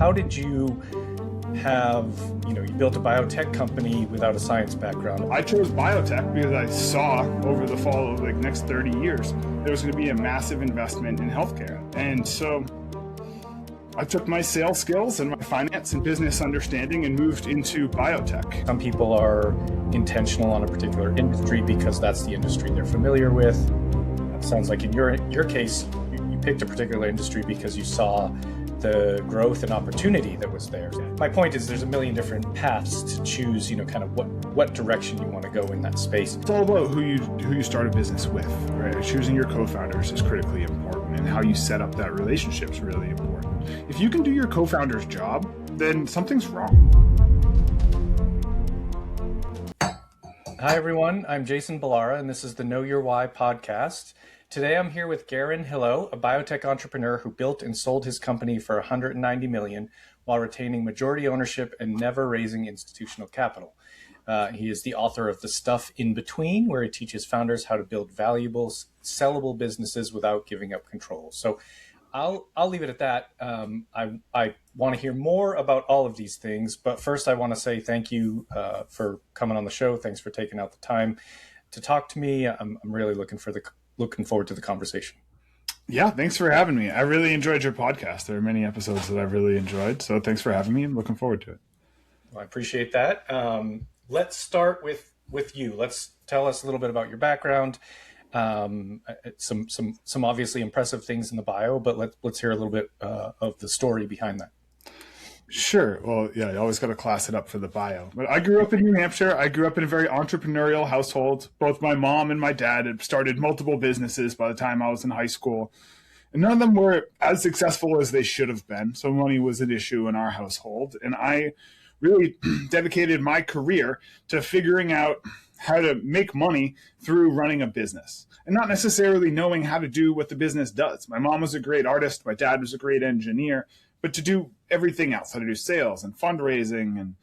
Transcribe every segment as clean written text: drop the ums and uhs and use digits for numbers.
how did you you built a biotech company without a science background? I chose biotech because I saw over the fall of the next 30 years, there was going to be a massive investment in healthcare. And so I took my sales skills and my finance and business understanding and moved into biotech. Some people are intentional on a particular industry because that's the industry they're familiar with. It sounds like in your case, you picked a particular industry because you saw the growth and opportunity that was there. My point is there's a million different paths to choose, kind of what direction you want to go in that space. It's all about who you start a business with, right? Choosing your co-founders is critically important, and how you set up that relationship is really important. If you can do your co-founder's job, then something's wrong. Hi everyone, I'm Jason Balara, and this is the Know Your Why podcast. Today I'm here with Garren Hilow, a biotech entrepreneur who built and sold his company for $190 million while retaining majority ownership and never raising institutional capital. He is the author of The Stuff in Between, where he teaches founders how to build valuable, sellable businesses without giving up control. So I'll leave it at that. I want to hear more about all of these things, but first I want to say thank you for coming on the show. Thanks for taking out the time to talk to me. I'm really looking forward to the conversation. Yeah, thanks for having me. I really enjoyed your podcast. There are many episodes that I've really enjoyed, so thanks for having me. I'm looking forward to it. Well, I appreciate that. Let's start with you. Let's tell us a little bit about your background. Some obviously impressive things in the bio, but let's hear a little bit of the story behind that. Sure. Well, yeah, you always got to class it up for the bio. But I grew up in New Hampshire. I grew up in a very entrepreneurial household. Both my mom and my dad had started multiple businesses by the time I was in high school. And none of them were as successful as they should have been. So money was an issue in our household. And I really dedicated my career to figuring out how to make money through running a business and not necessarily knowing how to do what the business does. My mom was a great artist. My dad was a great engineer. But to do everything else, how to do sales and fundraising and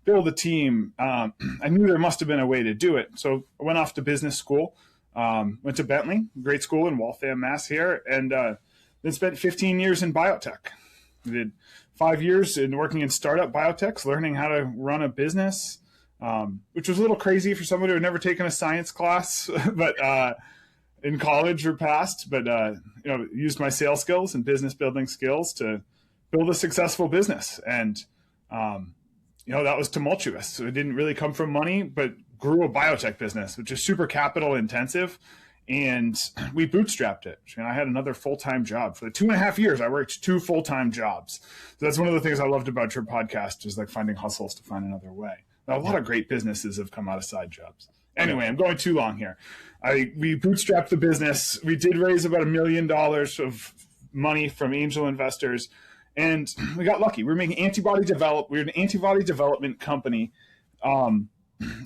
build a team, I knew there must have been a way to do it. So I went off to business school, went to Bentley, great school in Waltham, Mass here, and then spent 15 years in biotech. I did 5 years in working in startup biotechs, learning how to run a business, which was a little crazy for someone who had never taken a science class, but in college or past, but used my sales skills and business building skills to build a successful business. And, that was tumultuous. So it didn't really come from money, but grew a biotech business, which is super capital intensive. And we bootstrapped it. I had another full-time job. For the 2.5 years, I worked 2 full-time jobs. So that's one of the things I loved about your podcast, is like finding hustles to find another way. Now, a lot of great businesses have come out of side jobs. Anyway, I'm going too long here. We bootstrapped the business. We did raise about $1 million of money from angel investors. And we got lucky. We were making we were an antibody development company, and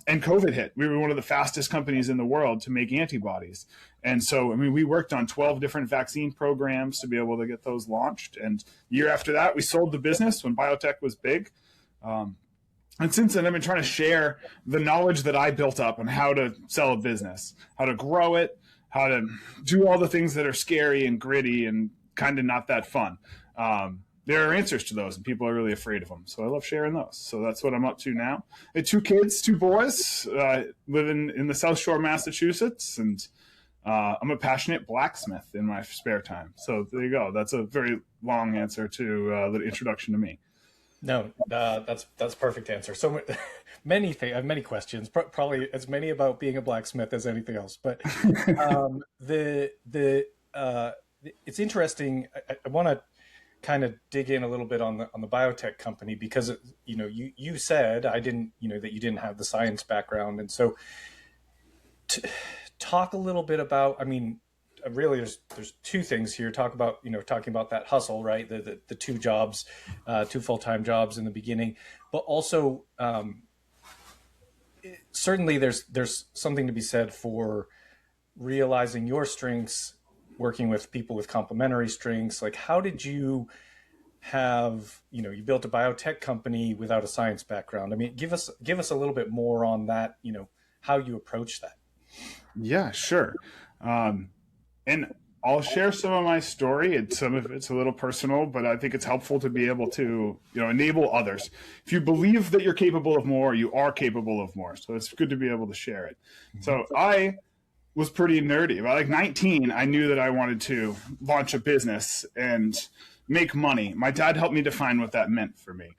COVID hit. We were one of the fastest companies in the world to make antibodies. And so, we worked on 12 different vaccine programs to be able to get those launched. And the year after that, we sold the business when biotech was big. And since then, I've been trying to share the knowledge that I built up on how to sell a business, how to grow it, how to do all the things that are scary and gritty and kind of not that fun. There are answers to those, and people are really afraid of them. So I love sharing those. So that's what I'm up to now. I have 2 kids, 2 boys, living in the South Shore, Massachusetts, and I'm a passionate blacksmith in my spare time. So there you go. That's a very long answer to the introduction to me. No, that's a perfect answer. So many things, I have many questions, probably as many about being a blacksmith as anything else. But it's interesting. I want to kind of dig in a little bit on the biotech company, because you said that you didn't have the science background, and so talk a little bit about, really there's 2 things here. Talking about that hustle, right? The 2 jobs, 2 full-time jobs in the beginning, but also certainly there's something to be said for realizing your strengths, working with people with complementary strengths. Like, how did you you built a biotech company without a science background? Give us a little bit more on that, how you approach that. Yeah, sure. And I'll share some of my story, and some of it's a little personal, but I think it's helpful to be able to, enable others. If you believe that you're capable of more, you are capable of more. So it's good to be able to share it. So I was pretty nerdy. About like 19, I knew that I wanted to launch a business and make money. My dad helped me define what that meant for me.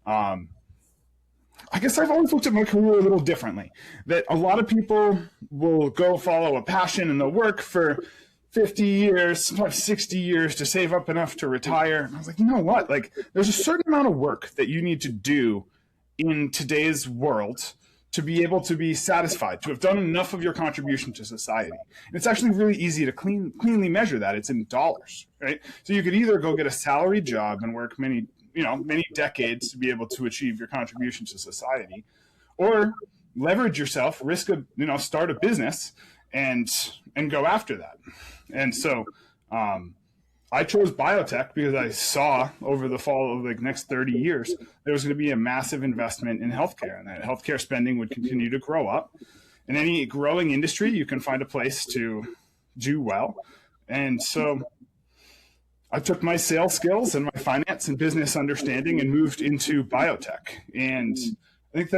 I guess I've always looked at my career a little differently. That a lot of people will go follow a passion and they'll work for 50 years, sometimes 60 years to save up enough to retire. And I was like, you know what? Like, there's a certain amount of work that you need to do in today's world to be able to be satisfied, to have done enough of your contribution to society. And it's actually really easy to cleanly measure that. It's in dollars, right? So you could either go get a salary job and work many decades to be able to achieve your contribution to society, or leverage yourself, start a business and go after that. And so I chose biotech because I saw over the fall of the next 30 years, there was going to be a massive investment in healthcare, and that healthcare spending would continue to grow up. In any growing industry, you can find a place to do well. And so I took my sales skills and my finance and business understanding and moved into biotech. And I think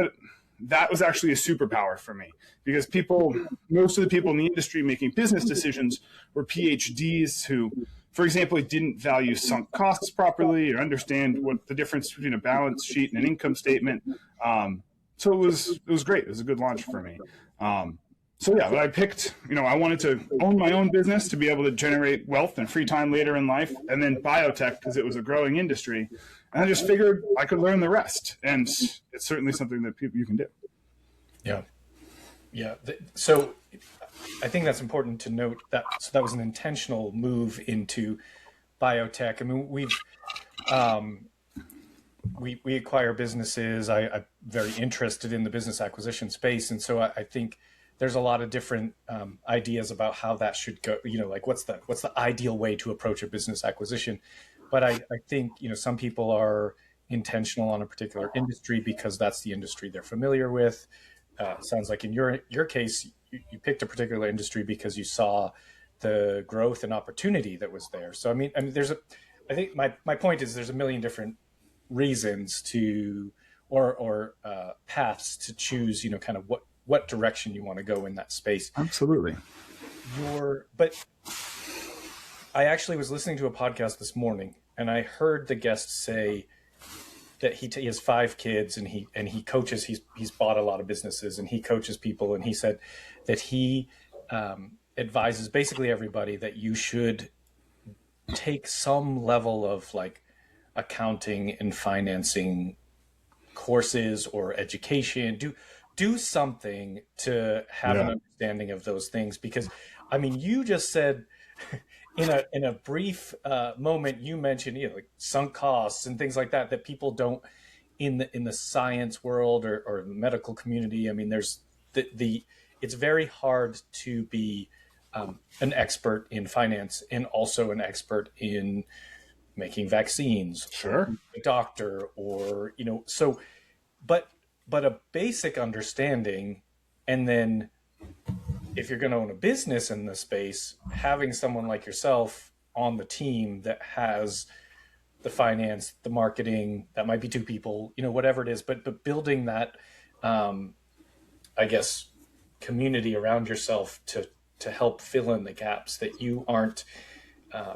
that was actually a superpower for me, because most of the people in the industry making business decisions were PhDs who, for example, didn't value sunk costs properly or understand what the difference between a balance sheet and an income statement. So it was great. It was a good launch for me. But I picked, I wanted to own my own business to be able to generate wealth and free time later in life, and then biotech because it was a growing industry. And I just figured I could learn the rest. And it's certainly something that you can do. Yeah. Yeah. So I think that's important to note that. So that was an intentional move into biotech. I mean, we acquire businesses. I'm very interested in the business acquisition space. And so I think there's a lot of different ideas about how that should go, like what's the ideal way to approach a business acquisition. But I think, some people are intentional on a particular industry because that's the industry they're familiar with. Sounds like in your case, you picked a particular industry because you saw the growth and opportunity that was there. So, I mean, I think my point is there's a million different reasons to, or paths to choose, kind of what direction you want to go in that space. Absolutely. But I actually was listening to a podcast this morning, and I heard the guest say that he has 5 kids, and he coaches. He's bought a lot of businesses, and he coaches people. And he said that he advises basically everybody that you should take some level of like accounting and financing courses or education. Do something to have an understanding of those things, because I mean, you just said in a brief moment, you mentioned like sunk costs and things like that people don't in the science world or the medical community. I mean, there's it's very hard to be an expert in finance and also an expert in making vaccines. Sure. A doctor or so, but a basic understanding, and then if you're going to own a business in this space, having someone like yourself on the team that has the finance, the marketing, that might be 2 people, whatever it is, but building that, I guess, community around yourself to help fill in the gaps that you aren't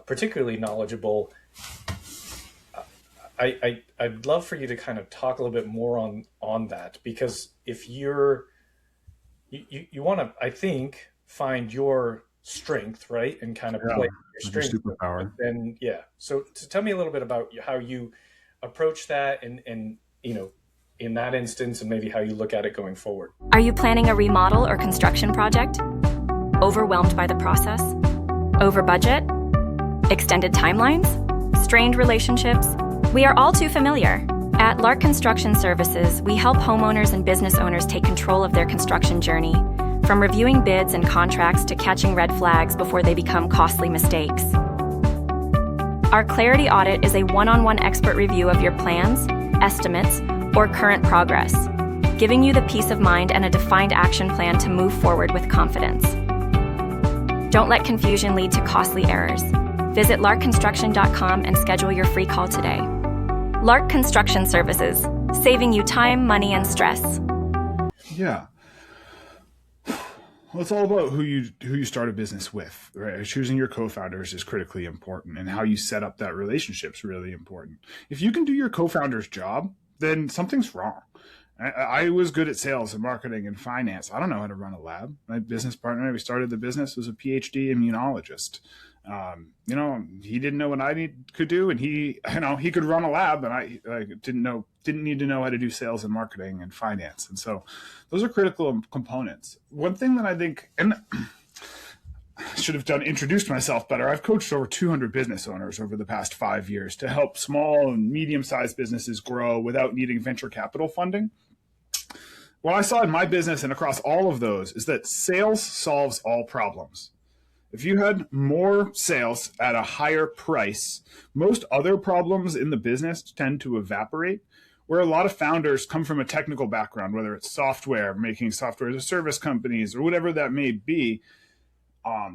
particularly knowledgeable. I'd love for you to kind of talk a little bit more on that, because if you want to, I think, find your strength, right, and kind of play your strength. Superpower. And so tell me a little bit about how you approach that, and in that instance, and maybe how you look at it going forward. Are you planning a remodel or construction project? Overwhelmed by the process? Over budget? Extended timelines? Strained relationships? We are all too familiar. At Lark Construction Services, we help homeowners and business owners take control of their construction journey, from reviewing bids and contracts to catching red flags before they become costly mistakes. Our Clarity Audit is a one-on-one expert review of your plans, estimates, or current progress, giving you the peace of mind and a defined action plan to move forward with confidence. Don't let confusion lead to costly errors. Visit larkconstruction.com and schedule your free call today. Lark Construction Services, saving you time, money, and stress. Yeah. Well, it's all about who you start a business with, right? Choosing your co-founders is critically important, and how you set up that relationship is really important. If you can do your co-founder's job, then something's wrong. I was good at sales and marketing and finance. I don't know how to run a lab. My business partner, we started the business, was a PhD immunologist. He didn't know what I could do, and he could run a lab, and I didn't need to know how to do sales and marketing and finance. And so those are critical components. One thing that I think, and I should have introduced myself better. I've coached over 200 business owners over the past 5 years to help small and medium-sized businesses grow without needing venture capital funding. What I saw in my business and across all of those is that sales solves all problems. If you had more sales at a higher price, most other problems in the business tend to evaporate. Where a lot of founders come from a technical background, whether it's software, making software as a service companies, or whatever that may be,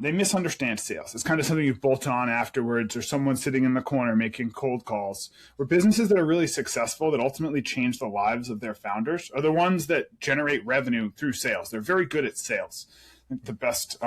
they misunderstand sales. It's kind of something you bolt on afterwards, or someone sitting in the corner making cold calls. Where businesses that are really successful, that ultimately change the lives of their founders, are the ones that generate revenue through sales. They're very good at sales. I think the best.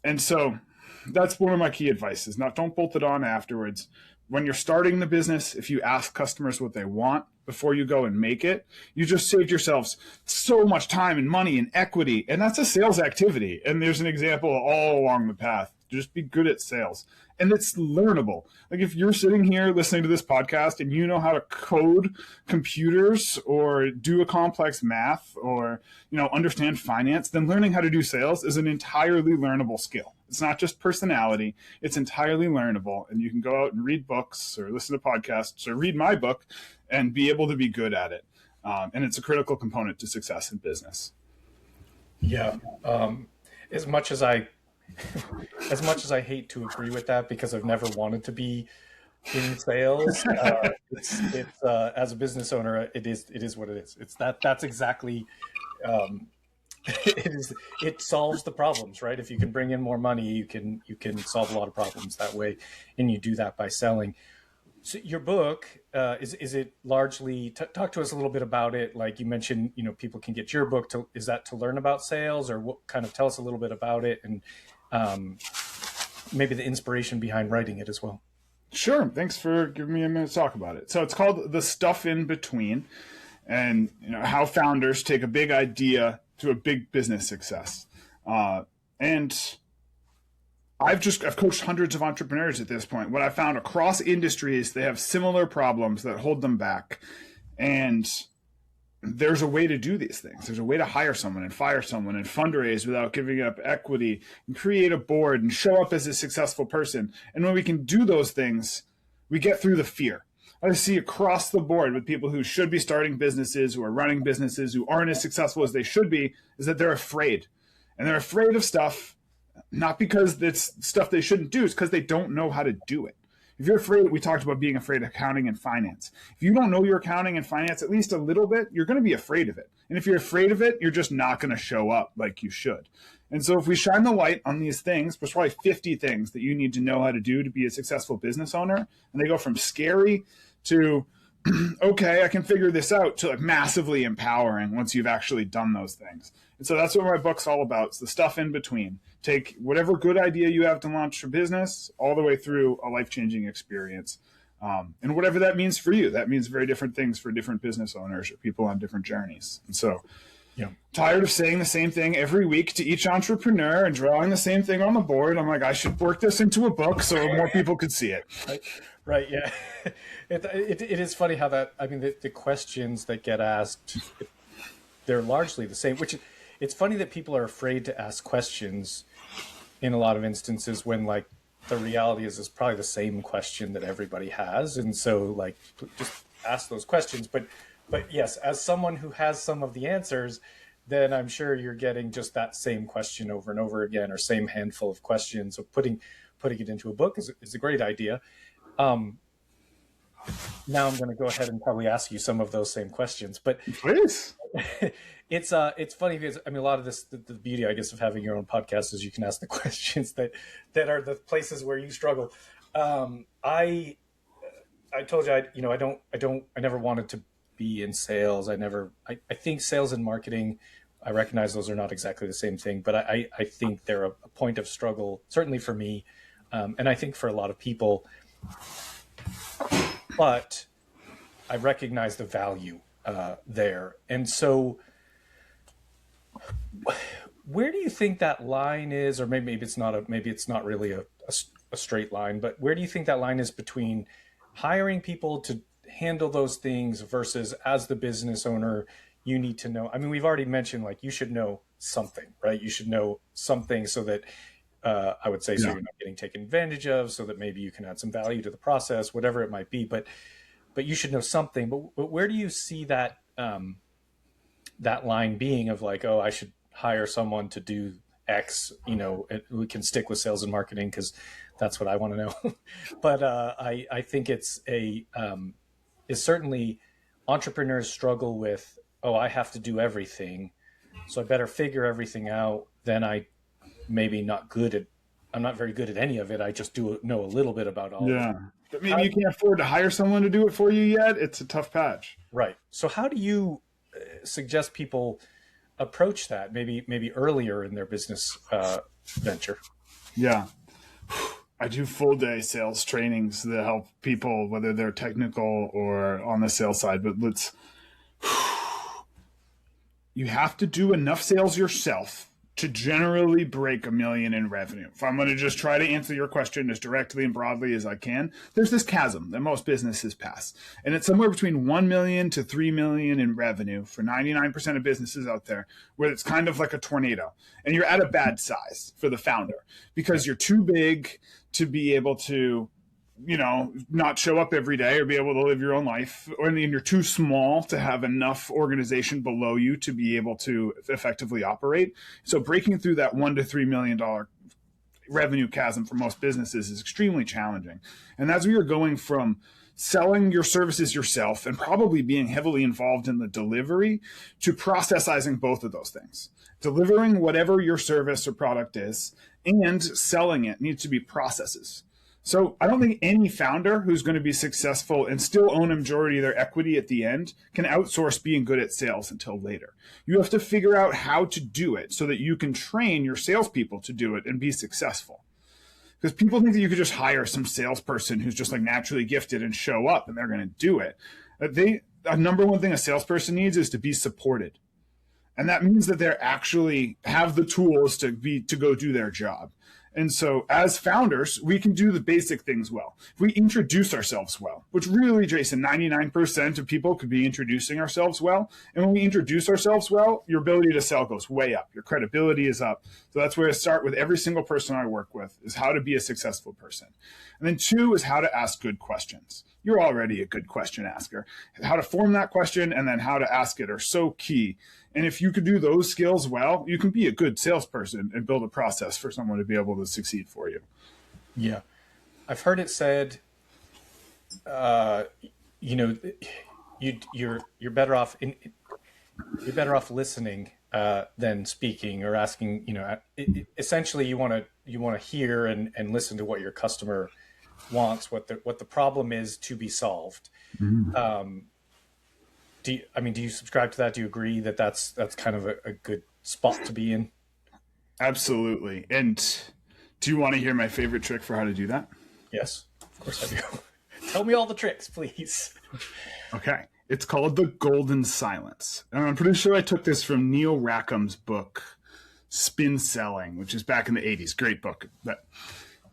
And so that's one of my key advice is don't bolt it on afterwards. When you're starting the business, if you ask customers what they want before you go and make it, you just saved yourselves so much time and money and equity. And that's a sales activity. And there's an example all along the path. Just be good at sales. And it's learnable. Like if you're sitting here listening to this podcast and you know how to code computers or do a complex math or, understand finance, then learning how to do sales is an entirely learnable skill. It's not just personality. It's entirely learnable. And you can go out and read books or listen to podcasts or read my book and be able to be good at it. And it's a critical component to success in business. Yeah. As much as I hate to agree with that, because I've never wanted to be in sales, it's as a business owner, it is what it is. That's exactly, it solves the problems, right? If you can bring in more money, you can solve a lot of problems that way, and you do that by selling. So your book, is it largely, talk to us a little bit about it. Like you mentioned, people can get your book is that to learn about sales, or what kind of, tell us a little bit about it, and maybe the inspiration behind writing it as well. Sure. Thanks for giving me a minute to talk about it. So it's called The Stuff in Between, and how founders take a big idea to a big business success. And I've coached hundreds of entrepreneurs at this point. What I found across industries, they have similar problems that hold them back. And there's a way to do these things. There's a way to hire someone and fire someone and fundraise without giving up equity, and create a board and show up as a successful person. And when we can do those things, we get through the fear. I see across the board with people who should be starting businesses, who are running businesses, who aren't as successful as they should be, is that they're afraid. And they're afraid of stuff, not because it's stuff they shouldn't do, it's because they don't know how to do it. If you're afraid, we talked about being afraid of accounting and finance. If you don't know your accounting and finance at least a little bit, you're going to be afraid of it. And if you're afraid of it, you're just not going to show up like you should. And so if we shine the light on these things, there's probably 50 things that you need to know how to do to be a successful business owner. And they go from scary to, okay, I can figure this out, to like massively empowering once you've actually done those things. And so that's what my book's all about. It's the stuff in between. Take whatever good idea you have to launch your business all the way through a life-changing experience. And whatever that means for you, that means very different things for different business owners or people on different journeys. And so, tired of saying the same thing every week to each entrepreneur and drawing the same thing on the board. I'm like, I should work this into a book so more people could see it. Right. Yeah. It is funny how the questions that get asked, they're largely the same, which it's funny that people are afraid to ask questions in a lot of instances when like the reality is probably the same question that everybody has. And so like, just ask those questions. But yes, as someone who has some of the answers, then I'm sure you're getting just that same question over and over again, or same handful of questions. So putting it into a book is a great idea. Now I'm going to go ahead and probably ask you some of those same questions, but Please. it's funny because I mean a lot of this the beauty I guess of having your own podcast is you can ask the questions that are the places where you struggle. I told you I never wanted to be in sales. I think sales and marketing, I recognize those are not exactly the same thing, but I think they're a point of struggle, certainly for me, and I think for a lot of people. But I recognize the value there, and so where do you think that line is, or maybe it's not really a straight line, but where do you think that line is between hiring people to handle those things versus as the business owner, you need to know, I mean, we've already mentioned like you should know something, right? You should know something so that I would say so you're not getting taken advantage of, so that maybe you can add some value to the process, whatever it might be. But you should know something. But where do you see that that line being of like, oh, I should hire someone to do X? You know, we can stick with sales and marketing because that's what I want to know. But I think it's certainly entrepreneurs struggle with, oh, I have to do everything, so I better figure everything out. Then I'm not very good at any of it. I just know a little bit about all of it. But maybe you can't afford to hire someone to do it for you yet. It's a tough patch. Right. So how do you suggest people approach that maybe earlier in their business venture? Yeah. I do full day sales trainings that help people, whether they're technical or on the sales side, but you have to do enough sales yourself to generally break $1 million in revenue. If I'm going to just try to answer your question as directly and broadly as I can, there's this chasm that most businesses pass. And it's somewhere between 1 million to 3 million in revenue for 99% of businesses out there, where it's kind of like a tornado. And you're at a bad size for the founder because you're too big to be able to, not show up every day or be able to live your own life, or you're too small to have enough organization below you to be able to effectively operate. So breaking through that $1 to $3 million revenue chasm for most businesses is extremely challenging. And as we are going from selling your services yourself and probably being heavily involved in the delivery to processizing both of those things, delivering whatever your service or product is and selling it needs to be processes. So I don't think any founder who's going to be successful and still own a majority of their equity at the end can outsource being good at sales until later. You have to figure out how to do it so that you can train your salespeople to do it and be successful. Because people think that you could just hire some salesperson who's just like naturally gifted and show up and they're going to do it. A number one thing a salesperson needs is to be supported. And that means that they actually have the tools to go do their job. And so as founders, we can do the basic things well. If we introduce ourselves well, which really, Jason, 99% of people could be introducing ourselves well. And when we introduce ourselves well, your ability to sell goes way up. Your credibility is up. So that's where I start with every single person I work with, is how to be a successful person. And then 2 is how to ask good questions. You're already a good question asker. How to form that question and then how to ask it are so key. And if you could do those skills well, you can be a good salesperson and build a process for someone to be able to succeed for you. Yeah. I've heard it said, you're better off listening than speaking or asking. Essentially, you want to hear and listen to what your customer wants, what the problem is to be solved. Mm-hmm. Do you subscribe to that? Do you agree that that's kind of a good spot to be in? Absolutely. And do you want to hear my favorite trick for how to do that? Yes, of course I do. Tell me all the tricks, please. Okay. It's called the golden silence. And I'm pretty sure I took this from Neil Rackham's book, Spin Selling, which is back in the 80s. Great book. But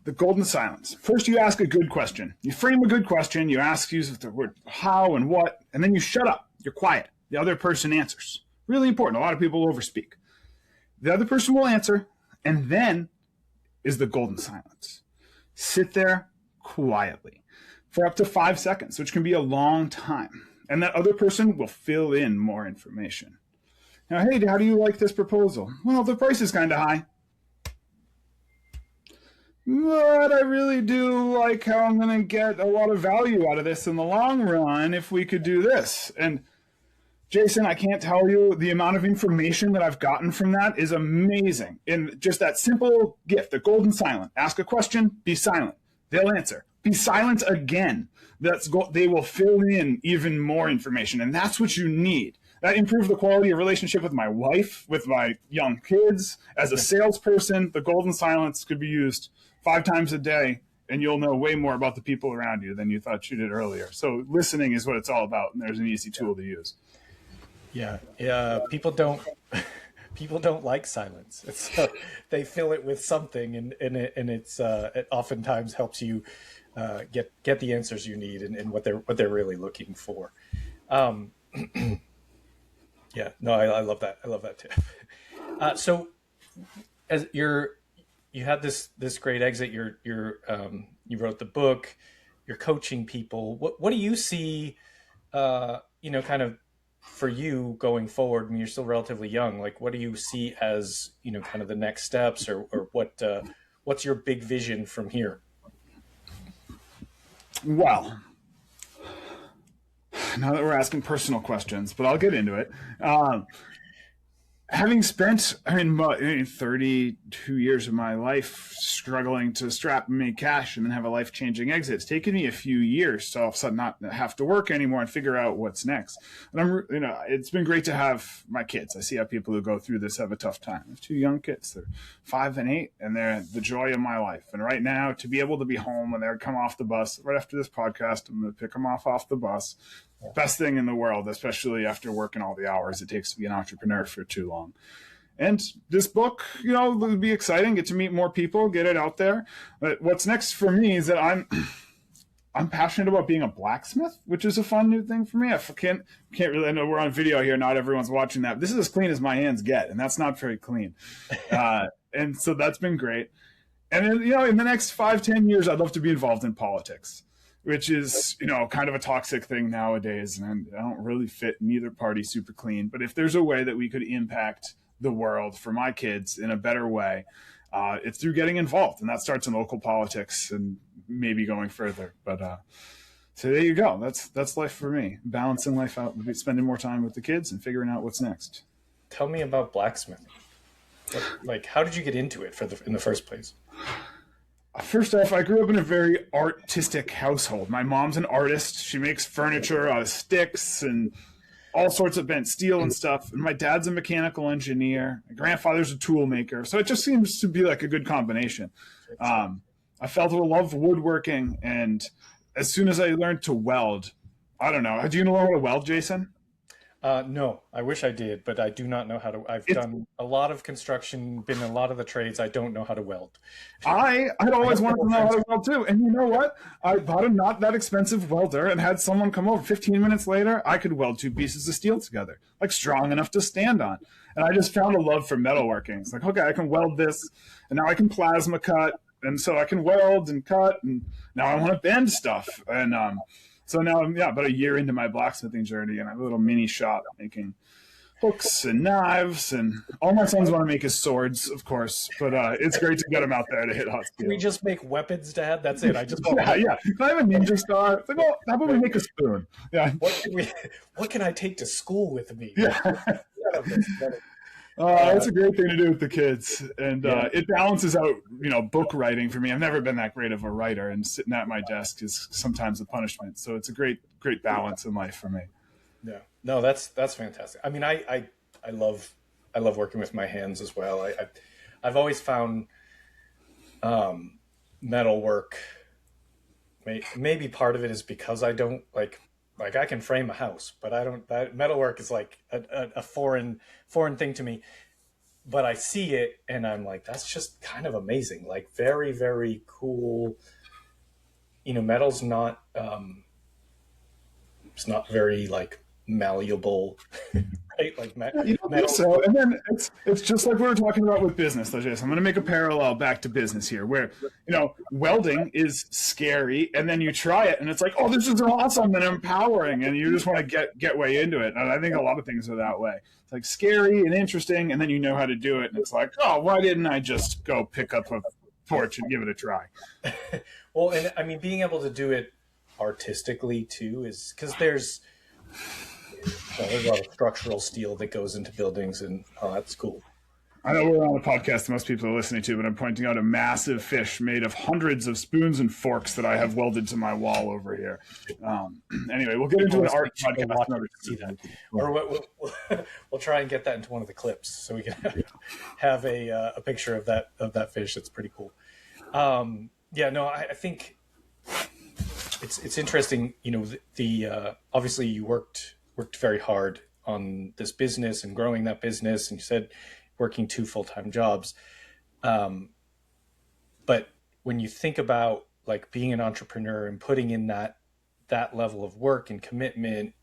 the golden silence. First, you ask a good question. You frame a good question. You use the word how and what, and then you shut up. You're quiet. The other person answers. Really important. A lot of people overspeak. The other person will answer, and then is the golden silence. Sit there quietly for up to 5 seconds, which can be a long time. And that other person will fill in more information. Now, hey, how do you like this proposal? Well, the price is kind of high. but I really do like how I'm going to get a lot of value out of this in the long run if we could do this. And Jason, I can't tell you the amount of information that I've gotten from that is amazing. And just that simple gift, the golden silent. Ask a question, be silent. They'll answer. Be silent again. They will fill in even more information. And that's what you need. That improves the quality of relationship with my wife, with my young kids. As a salesperson, the golden silence could be used 5 times a day, and you'll know way more about the people around you than you thought you did earlier. So listening is what it's all about, and there's an easy tool to use. Yeah. People don't like silence. They fill it with something, and it oftentimes helps you get the answers you need and what they're really looking for. Yeah, no, I love that. I love that tip. So, as you had this great exit. You wrote the book. You're coaching people. What do you see? Kind of for you going forward. I mean, you're still relatively young. Like, what do you see as kind of the next steps, or what's your big vision from here? Well, now that we're asking personal questions, but I'll get into it. Having spent 32 years of my life struggling to strap and make cash and then have a life-changing exit, it's taken me a few years to all of a sudden not have to work anymore and figure out what's next. And it's been great to have my kids. I see how people who go through this have a tough time. I have 2 young kids. They're 5 and 8, and they're the joy of my life. And right now, to be able to be home when they come off the bus, right after this podcast, I'm going to pick them off the bus. Best thing in the world, especially after working all the hours it takes to be an entrepreneur for too long. And this book, will be exciting, get to meet more people, get it out there. But what's next for me is that I'm passionate about being a blacksmith, which is a fun new thing for me. I can't really, I know we're on video here, not everyone's watching that. This is as clean as my hands get, and that's not very clean. And so that's been great. And then, in the next 5-10 years, I'd love to be involved in politics, which is, kind of a toxic thing nowadays. And I don't really fit in either party super clean. But if there's a way that we could impact the world for my kids in a better way, it's through getting involved. And that starts in local politics and maybe going further. But so there you go. That's life for me. Balancing life out, spending more time with the kids and figuring out what's next. Tell me about blacksmithing. How did you get into it in the first place? First off, I grew up in a very artistic household. My mom's an artist. She makes furniture out of sticks and all sorts of bent steel and stuff. And my dad's a mechanical engineer. My grandfather's a tool maker. So it just seems to be like a good combination. I fell to a love of woodworking. And as soon as I learned to weld, I don't know. Do you know how to weld, Jason? No, I wish I did, but I do not know how to. I've done a lot of construction, been in a lot of the trades. I don't know how to weld. I'd always wanted to know how to weld too. And you know what? I bought a not that expensive welder and had someone come over. 15 minutes later, I could weld 2 pieces of steel together, strong enough to stand on. And I just found a love for metalworking. It's okay, I can weld this, and now I can plasma cut, and so I can weld and cut, and now I want to bend stuff. And so now I'm about a year into my blacksmithing journey, and I have a little mini shop making hooks and knives, and all my sons want to make is swords, of course. But it's great to get them out there to hit hot steel. Can we just make weapons, Dad? That's it. I just want yeah. Can I have a ninja star? It's how about we make a spoon? Yeah. What can I take to school with me? Yeah. It's a great thing to do with the kids, and it balances out, book writing for me. I've never been that great of a writer, and sitting at my desk is sometimes a punishment. So it's a great balance in life for me. Yeah, no, that's fantastic. I mean, I love working with my hands as well. I've always found metal work. Maybe part of it is because I don't like I can frame a house, but I don't. That metalwork is like a foreign thing to me. But I see it, and I'm like, that's just kind of amazing. Like, very, very cool. Metal's not. It's not very malleable, right? Metal. So, and then it's just like we were talking about with business, though, Jason. I'm going to make a parallel back to business here, where welding is scary, and then you try it, and it's like, oh, this is awesome and empowering, and you just want to get way into it. And I think a lot of things are that way. It's scary and interesting, and then you know how to do it, and it's like, oh, why didn't I just go pick up a torch and give it a try. Well, and I mean, being able to do it artistically too is because there's a lot of structural steel that goes into buildings, and that's cool. I know we're on a podcast that most people are listening to, but I'm pointing out a massive fish made of hundreds of spoons and forks that I have welded to my wall over here. Anyway, we'll get into an art podcast. See that. Or we'll try and get that into one of the clips so we can have a picture of that fish. It's pretty cool. I think it's interesting. You know, the obviously you worked very hard on this business and growing that business, and you said working 2 full-time jobs. But when you think about like being an entrepreneur and putting in that level of work and commitment,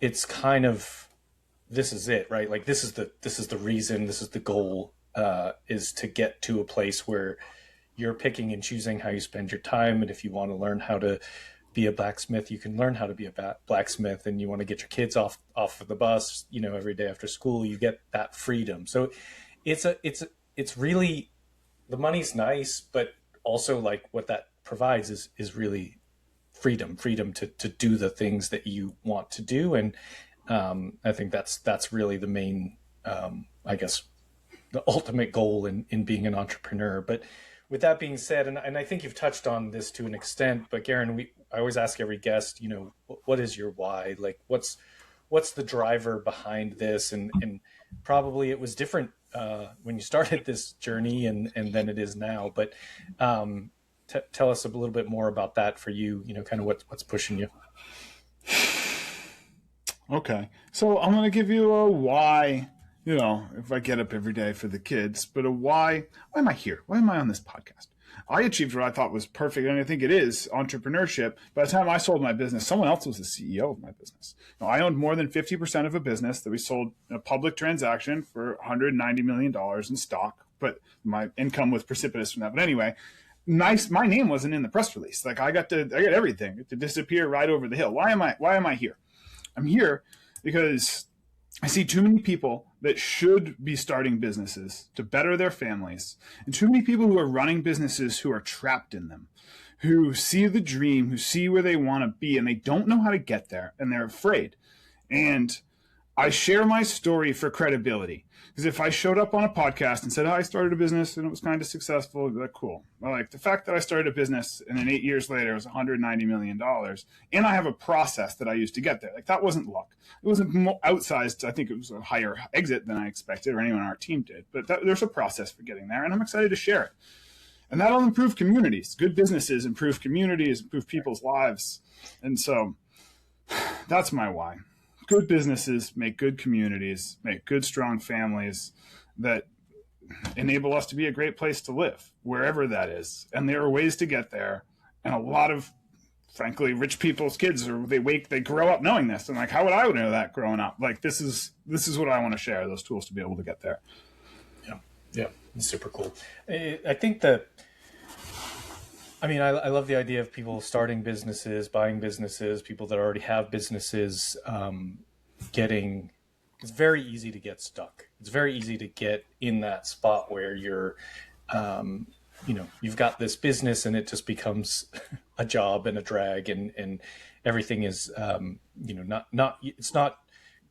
it's kind of, this is it, right? Like this is the reason, this is the goal, is to get to a place where you're picking and choosing how you spend your time. And if you want to learn how to be a blacksmith, you can learn how to be a blacksmith, and you want to get your kids off of the bus, you know, every day after school, you get that freedom. So it's really, the money's nice, but also like what that provides is really freedom to do the things that you want to do. And I think that's really the main, I guess, the ultimate goal in being an entrepreneur. But with that being said, and I think you've touched on this to an extent, but Garen, I always ask every guest, you know, what is your why? Like, what's the driver behind this? And probably it was different when you started this journey and than it is now. But tell us a little bit more about that for you. You know, kind of what's pushing you. Okay, so I'm going to give you a why. You know, if I get up every day for the kids, but a why. Why am I here? Why am I on this podcast? I achieved what I thought was perfect, and I think it is entrepreneurship. By the time I sold my business, someone else was the CEO of my business. Now, I owned more than 50% of a business that we sold in a public transaction for $190 million in stock, but my income was precipitous from that. But anyway, nice. My name wasn't in the press release. Like I got everything to disappear right over the hill. Why am I here? I'm here because I see too many people that should be starting businesses to better their families, and too many people who are running businesses who are trapped in them, who see the dream, who see where they want to be, and they don't know how to get there, and they're afraid. And I share my story for credibility. Because if I showed up on a podcast and said, I started a business and it was kind of successful, I'd be like, cool. Well, like the fact that I started a business and then 8 years later it was $190 million, and I have a process that I used to get there. Like that wasn't luck. It wasn't outsized. I think it was a higher exit than I expected or anyone on our team did. But there's a process for getting there, and I'm excited to share it. And that'll improve communities. Good businesses improve communities, improve people's lives. And so that's my why. Good businesses make good communities, make good, strong families that enable us to be a great place to live, wherever that is. And there are ways to get there. And a lot of, frankly, rich people's kids, they grow up knowing this. And like, how would I know that growing up? Like, this is what I want to share, those tools to be able to get there. Yeah, it's super cool. I think that, I love the idea of people starting businesses, buying businesses, people that already have businesses, it's very easy to get stuck. It's very easy to get in that spot where you're, you've got this business and it just becomes a job and a drag, and everything is, it's not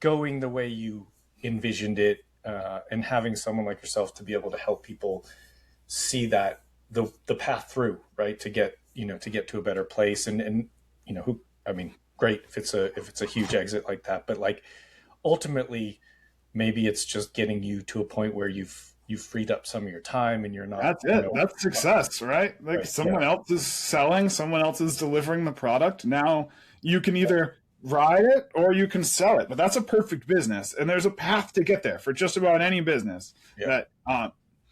going the way you envisioned it, and having someone like yourself to be able to help people see that the path through, right, to get to a better place, and great if it's a huge exit like that, but like ultimately maybe it's just getting you to a point where you've freed up some of your time and you're not, that's it. That's success, right? Like someone else is selling, someone else is delivering the product. Now you can either ride it or you can sell it, but that's a perfect business, and there's a path to get there for just about any business.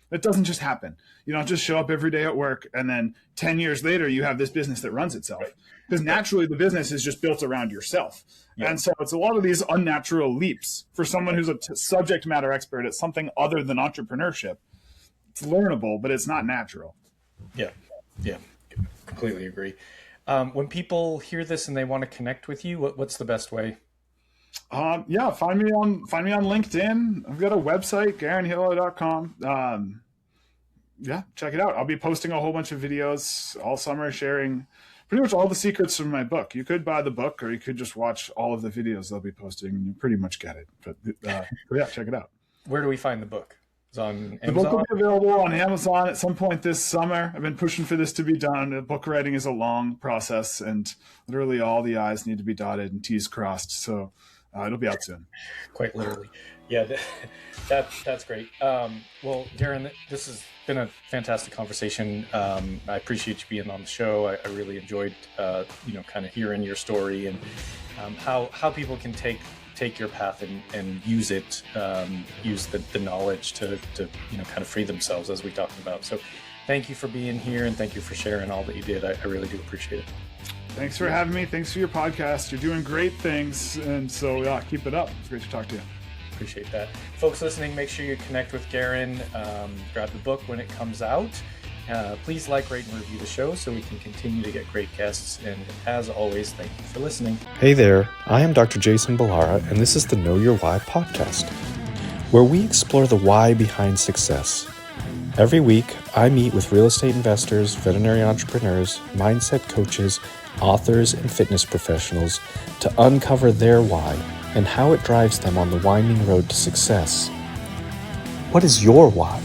That doesn't just happen. You don't just show up every day at work and then 10 years later you have this business that runs itself. Because naturally the business is just built around yourself. Yeah. And so it's a lot of these unnatural leaps for someone who's a subject matter expert at something other than entrepreneurship. It's learnable, but it's not natural. Yeah, completely agree. When people hear this and they want to connect with you, what's the best way? Find me on LinkedIn. I've got a website, GarrenHillow.com. yeah, check it out. I'll be posting a whole bunch of videos all summer, sharing pretty much all the secrets from my book. You could buy the book, or you could just watch all of the videos they'll be posting, and you pretty much get it. But yeah, check it out. Where do we find the book? It's on The book Amazon? will be available on Amazon at some point this summer. I've been pushing for this to be done. The book writing is a long process, and literally all the I's need to be dotted and T's crossed. So it'll be out soon. Quite literally. Yeah, that's great. Well, Garen, this has been a fantastic conversation. I appreciate you being on the show. I really enjoyed, kind of hearing your story and how people can take your path and use it, use the knowledge to kind of free themselves, as we talked about. So thank you for being here, and thank you for sharing all that you did. I really do appreciate it. Thanks for having me. Thanks for your podcast. You're doing great things. And so, yeah, keep it up. It's great to talk to you. Appreciate that. Folks listening, make sure you connect with Garen. Grab the book when it comes out. Please like, rate, and review the show so we can continue to get great guests. And as always, thank you for listening. Hey there, I am Dr. Jason Balara, and this is the Know Your Why podcast, where we explore the why behind success. Every week, I meet with real estate investors, veterinary entrepreneurs, mindset coaches, authors, and fitness professionals to uncover their why and how it drives them on the winding road to success. What is your why?